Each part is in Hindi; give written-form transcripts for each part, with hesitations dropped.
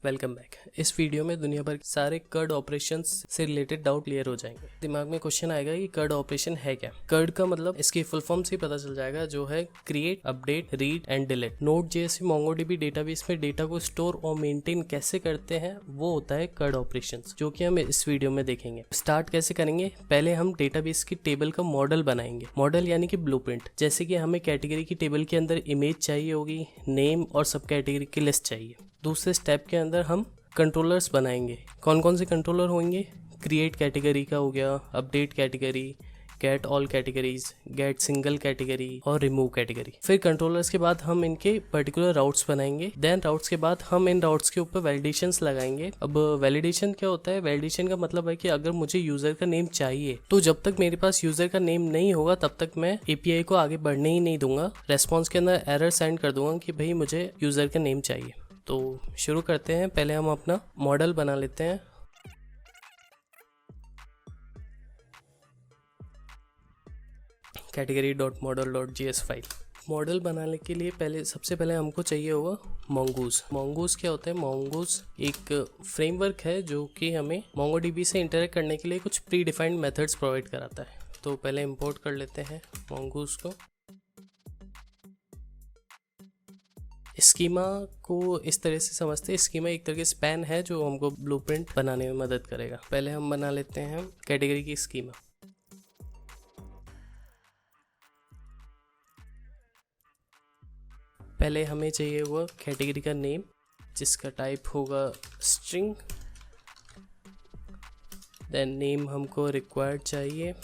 Welcome back. इस वीडियो में दुनिया भर के सारे कर्ड ऑपरेशंस से रिलेटेड डाउट क्लियर हो जाएंगे। दिमाग में क्वेश्चन आएगा कि कर्ड ऑपरेशन है क्या। कर्ड का मतलब इसकी फुल फॉर्म से पता चल जाएगा, जो है create, update, read and delete. NodeJS MongoDB database में डेटा को स्टोर और मेंटेन कैसे करते हैं, वो होता है कर्ड ऑपरेशंस, जो कि हम इस वीडियो में देखेंगे। स्टार्ट कैसे करेंगे, पहले हम डेटाबेस की टेबल का मॉडल बनाएंगे। मॉडल यानी कि ब्लूप्रिंट। जैसे कि हमें कैटेगरी की टेबल के अंदर इमेज चाहिए होगी, नेम और सब कैटेगरी की लिस्ट चाहिए। दूसरे स्टेप के अंदर हम कंट्रोलर्स बनाएंगे। कौन कौन से कंट्रोलर होंगे, क्रिएट कैटेगरी का हो गया, update category, get all categories, get single category और रिमूव कैटेगरी। फिर कंट्रोलर्स के बाद हम इनके पर्टिकुलर राउट्स बनाएंगे। देन राउट्स के बाद हम इन राउट्स के ऊपर वैलिडेशंस लगाएंगे। अब वैलिडेशन क्या होता है, वैलिडेशन का मतलब है कि अगर मुझे यूजर का नेम चाहिए तो जब तक मेरे पास यूजर का नेम नहीं होगा तब तक मैं एपीआई को आगे बढ़ने ही नहीं दूंगा। रेस्पॉन्स के अंदर एरर सेंड कर दूंगा कि भाई मुझे यूजर का नेम चाहिए। तो शुरू करते हैं। पहले हम अपना मॉडल बना लेते हैं। category.model.js file. मॉडल बनाने के लिए सबसे पहले हमको चाहिए होगा मोंगूज। मोंगूज क्या होता है, मोंगूज एक फ्रेमवर्क है जो कि हमें मोंगोडीबी से इंटरेक्ट करने के लिए कुछ प्री डिफाइंड मेथड्स प्रोवाइड कराता है। तो पहले इंपोर्ट कर लेते हैं मोंगूज को। स्कीमा को इस तरह से समझते हैं, स्कीमा एक तरह की स्पैन है जो हमको ब्लूप्रिंट बनाने में मदद करेगा। पहले हम बना लेते हैं कैटेगरी की स्कीमा। पहले हमें चाहिए हुआ कैटेगरी का नेम, जिसका टाइप होगा स्ट्रिंग। देन नेम हमको रिक्वायर्ड चाहिए।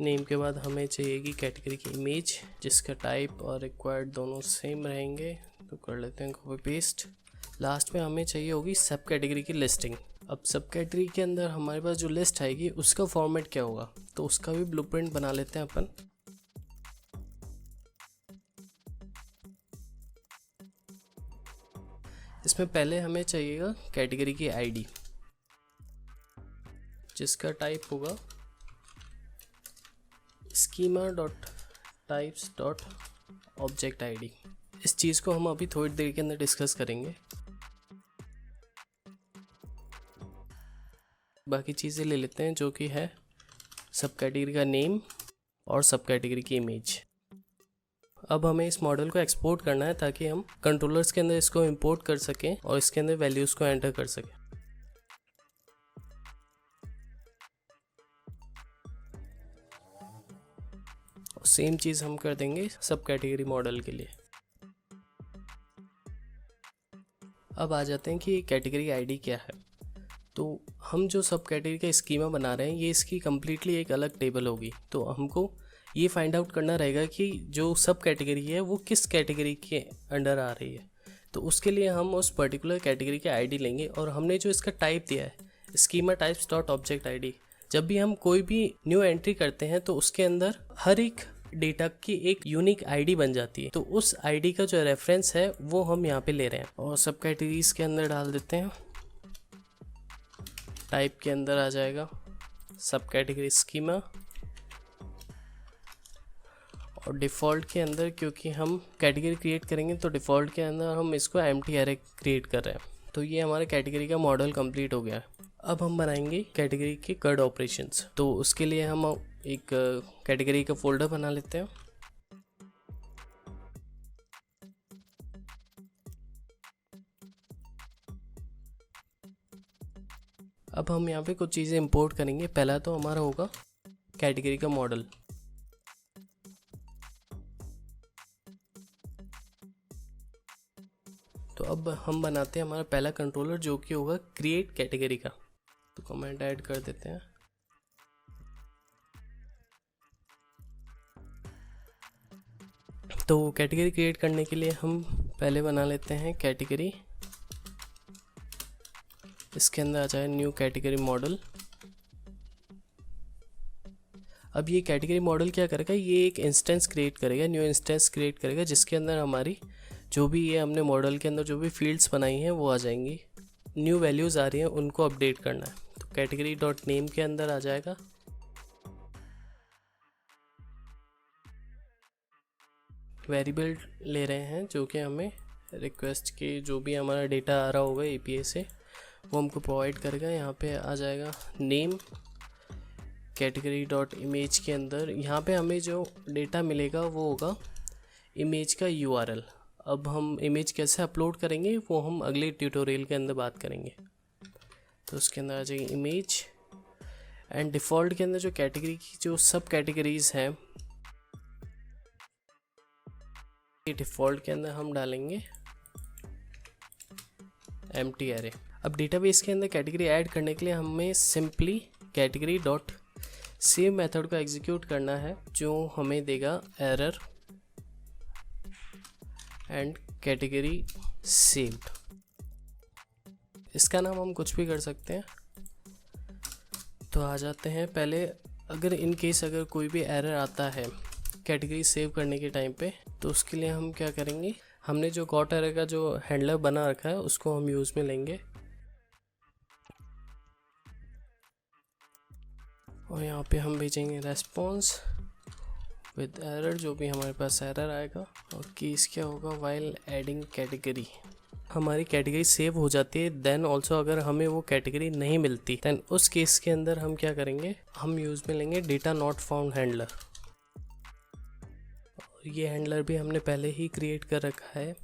नेम के बाद हमें चाहिएगी कैटेगरी की इमेज, जिसका टाइप और रिक्वायर्ड दोनों सेम रहेंगे। तो कर लेते हैं कॉपी पेस्ट। लास्ट में हमें चाहिए होगी सब कैटेगरी की लिस्टिंग। अब सब कैटेगरी के अंदर हमारे पास जो लिस्ट आएगी उसका फॉर्मेट क्या होगा, तो उसका भी ब्लूप्रिंट बना लेते हैं अपन। इसमें पहले हमें चाहिएगा कैटेगरी की आईडी, जिसका टाइप होगा schema.types.object id। इस चीज़ को हम अभी थोड़ी देर के अंदर डिस्कस करेंगे। बाकी चीज़ें ले लेते हैं, जो कि है सब कैटेगरी का नेम और सब कैटेगरी की इमेज। अब हमें इस मॉडल को एक्सपोर्ट करना है ताकि हम कंट्रोलर्स के अंदर इसको इंपोर्ट कर सकें और इसके अंदर वैल्यूज़ को एंटर कर सकें। सेम चीज़ हम कर देंगे सब कैटेगरी मॉडल के लिए। अब आ जाते हैं कि कैटेगरी आईडी क्या है। तो हम जो सब कैटेगरी का स्कीमा बना रहे हैं, ये इसकी कम्प्लीटली एक अलग टेबल होगी। तो हमको ये फाइंड आउट करना रहेगा कि जो सब कैटेगरी है वो किस कैटेगरी के अंडर आ रही है। तो उसके लिए हम उस पर्टिकुलर कैटेगरी के आईडी लेंगे और हमने जो इसका टाइप दिया है schema types dot object ID, जब भी हम कोई भी न्यू एंट्री करते हैं तो उसके अंदर हर एक डेटा की एक यूनिक आईडी बन जाती है। तो उस आईडी का जो रेफरेंस है वो हम यहाँ पे ले रहे हैं और सब कैटेगरीज के अंदर डाल देते हैं। टाइप के अंदर आ जाएगा सब कैटेगरी स्कीमा और डिफ़ॉल्ट के अंदर, क्योंकि हम कैटेगरी क्रिएट करेंगे तो डिफ़ॉल्ट के अंदर हम इसको एम्प्टी एरे क्रिएट कर रहे हैं। तो ये हमारे कैटेगरी का मॉडल कंप्लीट हो गया है। अब हम बनाएंगे कैटेगरी के कर्ड ऑपरेशंस। तो उसके लिए हम एक कैटेगरी का फोल्डर बना लेते हैं। अब हम यहाँ पे कुछ चीज़ें इंपोर्ट करेंगे। पहला तो हमारा होगा कैटेगरी का मॉडल। तो अब हम बनाते हैं हमारा पहला कंट्रोलर, जो कि होगा क्रिएट कैटेगरी का। तो कमेंट ऐड कर देते हैं। तो कैटेगरी क्रिएट करने के लिए हम पहले बना लेते हैं कैटेगरी। इसके अंदर आ जाए न्यू कैटेगरी मॉडल। अब ये कैटेगरी मॉडल क्या करेगा, ये एक इंस्टेंस क्रिएट करेगा, न्यू इंस्टेंस क्रिएट करेगा, जिसके अंदर हमारी जो भी ये हमने मॉडल के अंदर जो भी फील्ड्स बनाई हैं वो आ जाएंगी। न्यू वैल्यूज़ आ रही हैं, उनको अपडेट करना है। तो कैटेगरी डॉट नेम के अंदर आ जाएगा वेरिएबल ले रहे हैं जो कि हमें रिक्वेस्ट के जो भी हमारा डेटा आ रहा होगा एपीआई से वो हमको प्रोवाइड करेगा। यहाँ पे आ जाएगा नेम कैटेगरी डॉट इमेज के अंदर। यहाँ पे हमें जो डेटा मिलेगा वो होगा इमेज का यूआरएल। अब हम इमेज कैसे अपलोड करेंगे वो हम अगले ट्यूटोरियल के अंदर बात करेंगे। तो उसके अंदर आ जाएगी इमेज एंड डिफ़ॉल्ट के अंदर जो कैटेगरी की जो सब कैटेगरीज हैं डिफ़ॉल्ट के अंदर हम डालेंगे एम्प्टी एरे। अब डेटाबेस के अंदर कैटेगरी ऐड करने के लिए हमें simply category dot save method को एग्जीक्यूट करना है जो हमें देगा एरर एंड कैटेगरी सेव्ड। इसका नाम हम कुछ भी कर सकते हैं। तो आ जाते हैं पहले, अगर इन केस अगर कोई भी एरर आता है कैटेगरी सेव करने के टाइम पे तो उसके लिए हम क्या करेंगे, हमने जो गॉट एरर का जो हैंडलर बना रखा है उसको हम यूज़ में लेंगे और यहाँ पे हम भेजेंगे रेस्पॉन्स विद एरर, जो भी हमारे पास एरर आएगा। और केस क्या होगा, वाइल एडिंग कैटेगरी। हमारी कैटेगरी सेव हो जाती है, देन ऑल्सो अगर हमें वो कैटेगरी नहीं मिलती देन उस केस के अंदर हम क्या करेंगे, हम यूज़ में लेंगे डेटा नॉट फाउंड हैंडलर। और ये हैंडलर भी हमने पहले ही क्रिएट कर रखा है।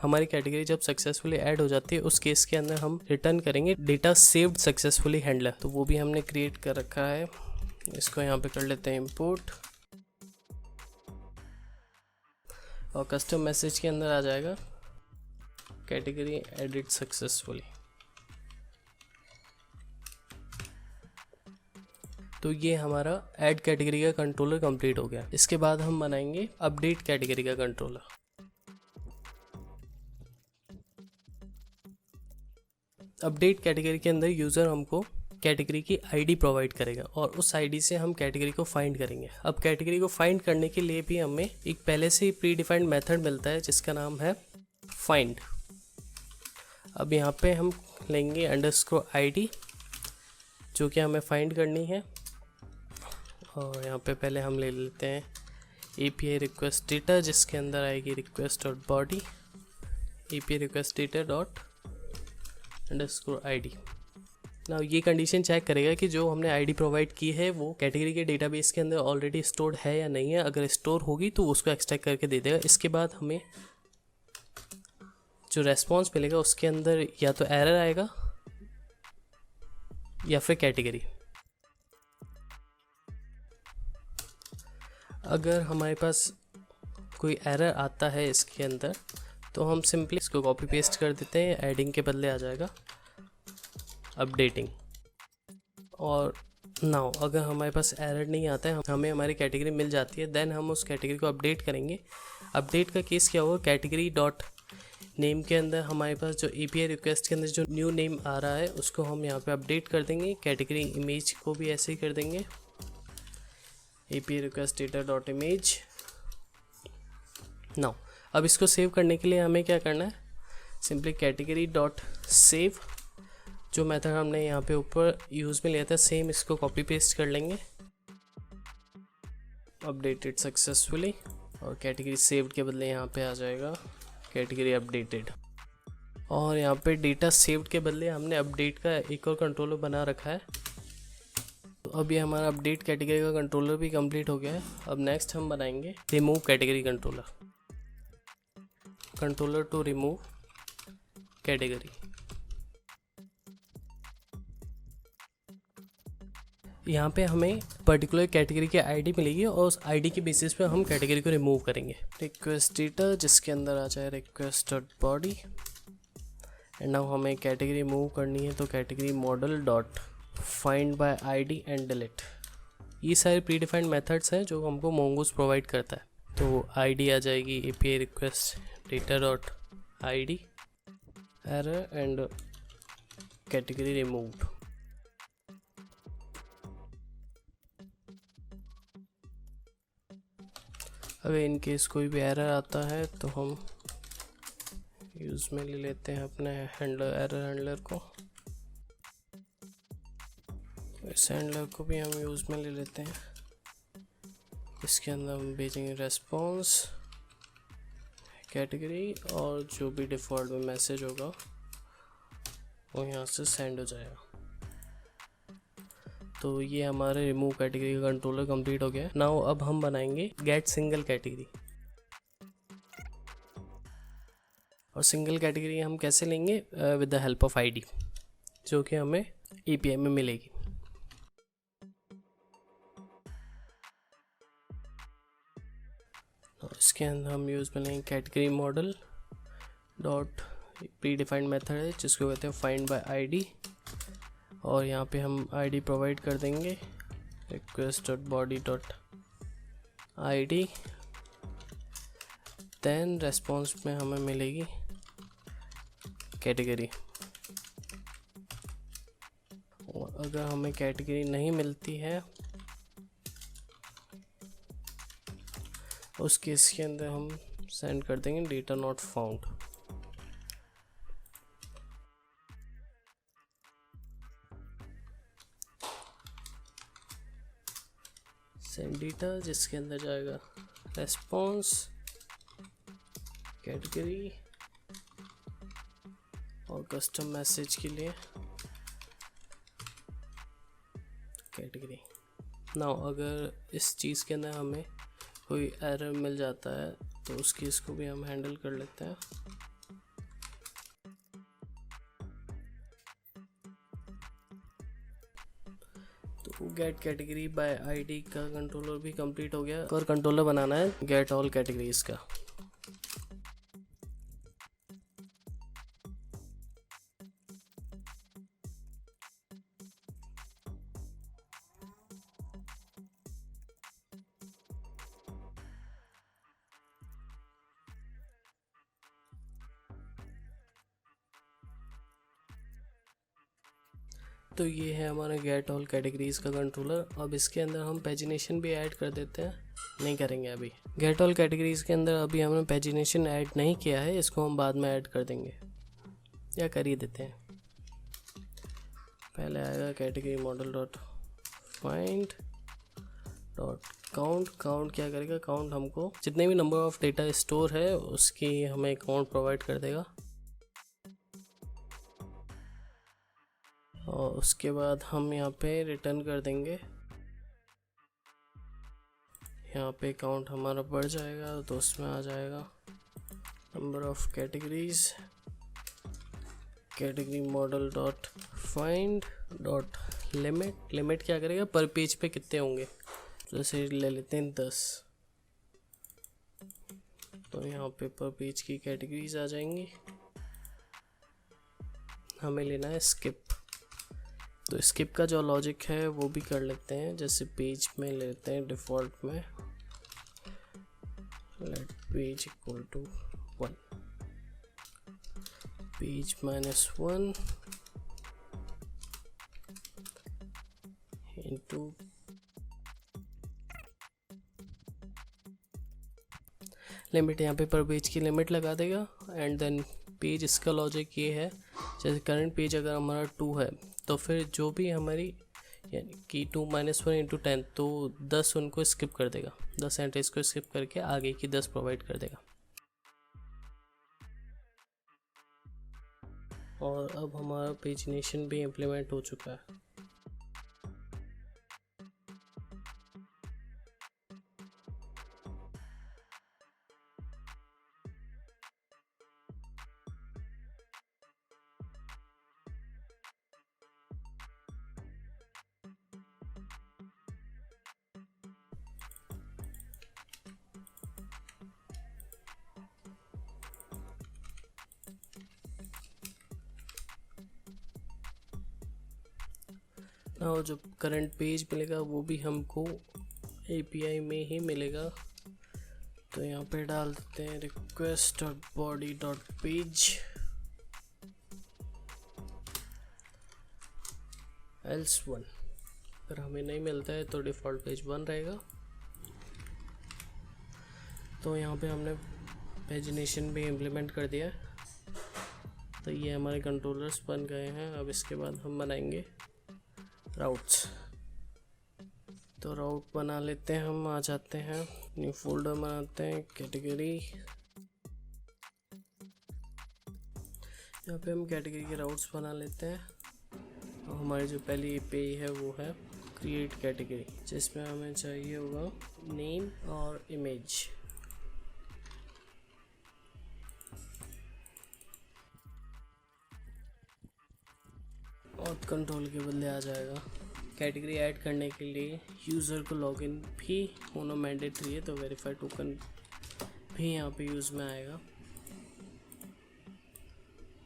हमारी कैटेगरी जब सक्सेसफुली ऐड हो जाती है उस केस के अंदर हम रिटर्न करेंगे डेटा सेव्ड सक्सेसफुली हैंडलर। तो वो भी हमने क्रिएट कर रखा है। इसको यहाँ पे कर लेते हैं इंपोर्ट और कस्टम मैसेज के अंदर आ जाएगा कैटेगरी एडिट सक्सेसफुली। तो ये हमारा ऐड कैटेगरी का कंट्रोलर कंप्लीट हो गया। इसके बाद हम बनाएंगे अपडेट कैटेगरी का कंट्रोलर। अपडेट कैटेगरी के अंदर यूज़र हमको कैटेगरी की आईडी प्रोवाइड करेगा और उस आईडी से हम कैटेगरी को फाइंड करेंगे। अब कैटेगरी को फाइंड करने के लिए भी हमें एक पहले से ही प्री डिफाइंड मेथड मिलता है जिसका नाम है फाइंड। अब यहाँ पे हम लेंगे अंडरस्कोर आईडी जो कि हमें फाइंड करनी है और यहाँ पे पहले हम ले लेते हैं एपीआई रिक्वेस्ट डेटा जिसके अंदर आएगी request dot body API request data dot underscore ID. Now ये कंडीशन चेक करेगा कि जो हमने आईडी प्रोवाइड की है वो कैटेगरी के डेटाबेस के अंदर ऑलरेडी स्टोर्ड है या नहीं है। अगर स्टोर होगी तो उसको एक्सट्रैक्ट करके दे देगा। इसके बाद हमें जो रेस्पॉन्स मिलेगा उसके अंदर या तो एरर आएगा या फिर कैटेगरी। अगर हमारे पास कोई एरर आता है इसके अंदर तो हम सिंपली इसको कॉपी पेस्ट कर देते हैं, एडिंग के बदले आ जाएगा अपडेटिंग। और नाउ अगर हमारे पास एरर नहीं आता है, हमें हमारी कैटेगरी मिल जाती है, देन हम उस कैटेगरी को अपडेट करेंगे। अपडेट का केस क्या होगा, कैटेगरी डॉट नेम के अंदर हमारे पास जो एपीआई रिक्वेस्ट के अंदर जो न्यू नेम आ रहा है उसको हम यहाँ पे अपडेट कर देंगे। कैटेगरी इमेज को भी ऐसे ही कर देंगे, API request data dot image. Now अब इसको सेव करने के लिए हमें क्या करना है, सिंपली कैटेगरी डॉट सेव जो मेथड हमने यहाँ पे ऊपर यूज़ में लिया था सेम इसको कॉपी पेस्ट कर लेंगे, अपडेटेड सक्सेसफुली। और कैटेगरी सेव्ड के बदले यहाँ पे आ जाएगा कैटेगरी अपडेटेड। और यहाँ पे डेटा सेव्ड के बदले हमने अपडेट का एक और कंट्रोलर बना रखा है। तो अब ये हमारा अपडेट कैटेगरी का कंट्रोलर भी कंप्लीट हो गया है। अब नेक्स्ट हम बनाएंगे remove category controller, controller to remove category. यहाँ पे हमें पर्टिकुलर कैटेगरी की आईडी मिलेगी और उस आईडी के बेसिस पे हम कैटेगरी को रिमूव करेंगे। रिक्वेस्ट डेटा जिसके अंदर आ जाए request dot body and now हमें कैटेगरी मूव करनी है तो category model dot find by ID and delete. ये सारे प्री डिफाइंड मेथड्स हैं जो हमको मोंगोज प्रोवाइड करता है। तो आईडी आ जाएगी API request data dot ID error and category removed. अगर इन केस कोई भी एरर आता है तो हम यूज़ में ले लेते हैं अपने हैंडलर, एरर हैंडलर को। इस हैंडलर को भी हम यूज़ में ले लेते हैं। इसके अंदर हम भेजेंगे रेस्पॉन्स, कैटेगरी, और जो भी डिफ़ॉल्ट में मैसेज होगा वो यहाँ से सेंड हो जाएगा। तो ये हमारे रिमूव कैटेगरी का कंट्रोलर कंप्लीट हो गया। नाउ अब हम बनाएंगे गेट सिंगल कैटेगरी। और सिंगल कैटेगरी हम कैसे लेंगे? With the help of ID, जो कि हमें एपीआई में मिलेगी। और इसके अंदर हम यूज़ में लेंगे category model dot pre defined method है जिसको कहते हैं फाइंड बाय आईडी। और यहाँ पे हम आईडी प्रोवाइड कर देंगे request.body.id। देन रेस्पॉन्स में हमें मिलेगी कैटेगरी। और अगर हमें कैटेगरी नहीं मिलती है उस केस के अंदर हम सेंड कर देंगे data not found. Send data, जिसके अंदर जाएगा रेस्पॉन्स, कैटेगरी और कस्टम मैसेज के लिए कैटेगरी। नाउ अगर इस चीज़ के अंदर हमें कोई एरर मिल जाता है तो उस केस को भी हम हैंडल कर लेते हैं। तो गेट कैटेगरी बाय आईडी का कंट्रोलर भी कंप्लीट हो गया। और कंट्रोलर बनाना है गेट ऑल कैटेगरीज का। तो ये है हमारा गेट ऑल कैटेगरीज का कंट्रोलर। अब इसके अंदर हम पेजिनेशन भी ऐड कर देते हैं। नहीं करेंगे अभी। गेट ऑल कैटेगरीज के अंदर अभी हमने पेजिनेशन ऐड नहीं किया है, इसको हम बाद में ऐड कर देंगे या कर ही देते हैं। पहले आएगा category model dot find dot count. Count क्या करेगा? काउंट हमको जितने भी नंबर ऑफ डेटा स्टोर है उसकी हमें काउंट प्रोवाइड कर देगा। और उसके बाद हम यहाँ पे रिटर्न कर देंगे। यहाँ पे काउंट हमारा बढ़ जाएगा तो उसमें आ जाएगा number of categories, category model dot find dot limit. Limit क्या करेगा? पर पेज पे कितने होंगे, जैसे ले लेते हैं 10। तो यहाँ पे पर पेज की कैटेगरीज आ जाएंगी। हमें लेना है स्किप। तो स्किप का जो लॉजिक है वो भी कर लेते हैं। जैसे पेज में लेते हैं डिफ़ॉल्ट में let page equal to 1, page -1 into limit. यहाँ पे पर पेज की लिमिट लगा देगा। एंड देन पेज, इसका लॉजिक ये है जैसे करंट पेज अगर हमारा 2 है तो फिर जो भी हमारी यानी कि 2 - 1 इंटू 10 तो 10 उनको स्किप कर देगा। 10 एंट्रीज को स्किप करके आगे की 10 प्रोवाइड कर देगा। और अब हमारा पेजिनेशन भी इम्प्लीमेंट हो चुका है। और जो करंट पेज मिलेगा वो भी हमको एपीआई में ही मिलेगा। तो यहाँ पे डाल देते हैं request.body.page else1। अगर हमें नहीं मिलता है तो डिफ़ॉल्ट पेज 1 रहेगा। तो यहाँ पे हमने पेजिनेशन भी इम्प्लीमेंट कर दिया है। तो ये हमारे कंट्रोलर्स बन गए हैं। अब इसके बाद हम बनाएंगे राउट्स। तो राउट बना लेते हैं। हम आ जाते हैं, न्यू फोल्डर बनाते हैं, कैटेगरी। यहाँ पे हम कैटेगरी के राउट्स बना लेते हैं। और हमारी जो पहली पेज है वो है क्रिएट कैटेगरी, जिसमें हमें चाहिए होगा नेम और इमेज। और कंट्रोल के बदले आ जाएगा। कैटेगरी ऐड करने के लिए यूज़र को लॉगिन भी होना मैंडेटरी है, तो वेरीफाई टोकन भी यहाँ पे यूज़ में आएगा।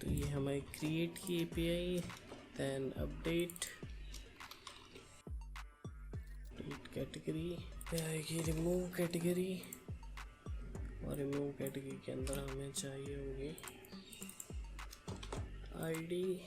तो ये हमारी क्रिएट की एपीआई, देन अपडेट कैटेगरी पे आएगी रिमूव कैटेगरी, और रिमूव कैटेगरी के अंदर हमें चाहिए होगी आईडी,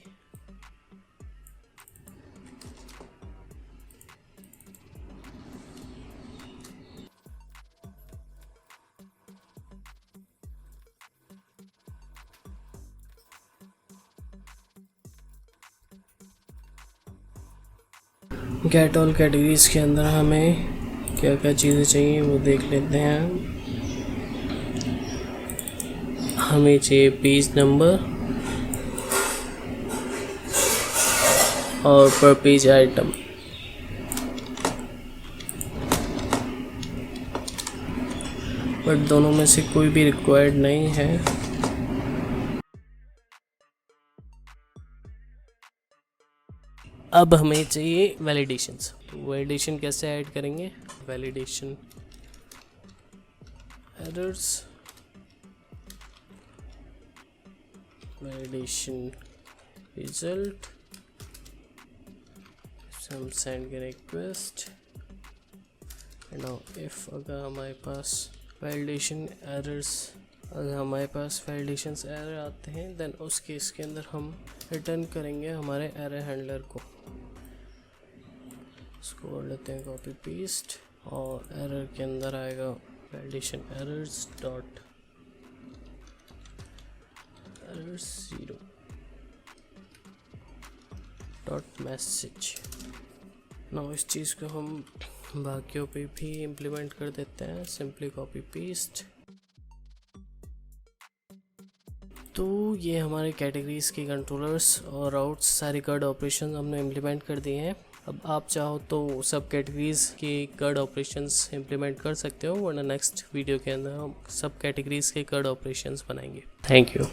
गेट ऑल कैटेगरीज के अंदर हमें क्या क्या चीज़ें चाहिए वो देख लेते हैं। हमें चाहिए पेज नंबर और पर पेज आइटम। बट दोनों में से कोई भी रिक्वायर्ड नहीं है। अब हमें चाहिए वैलिडेशंस। वैलिडेशन कैसे ऐड करेंगे? वैलिडेशन एरर्स, वैलिडेशन रिजल्ट, हम सेंड के रिक्वेस्ट। नाउ इफ अगर हमारे पास वैलिडेशन एरर्स, अगर हमारे पास वैलिडेशंस एरर आते हैं देन उस केस के अंदर हम रिटर्न करेंगे हमारे एरर हैंडलर को। इसको कर लेते हैं कॉपी पेस्ट, और एरर के अंदर आएगा validation errors dot errors 0 dot message. ना इस चीज़ को हम बाकियों पे भी इम्प्लीमेंट कर देते हैं, सिंपली कॉपी पेस्ट। तो ये हमारे कैटेगरीज के कंट्रोलर्स और राउट्स सारे कर्ड ऑपरेशन हमने इम्प्लीमेंट कर दिए हैं। अब आप चाहो तो सब कैटेगरीज के कर्ड ऑपरेशंस इम्प्लीमेंट कर सकते हो, वरना नेक्स्ट वीडियो के अंदर हम सब कैटेगरीज के कर्ड ऑपरेशंस बनाएंगे। Thank you.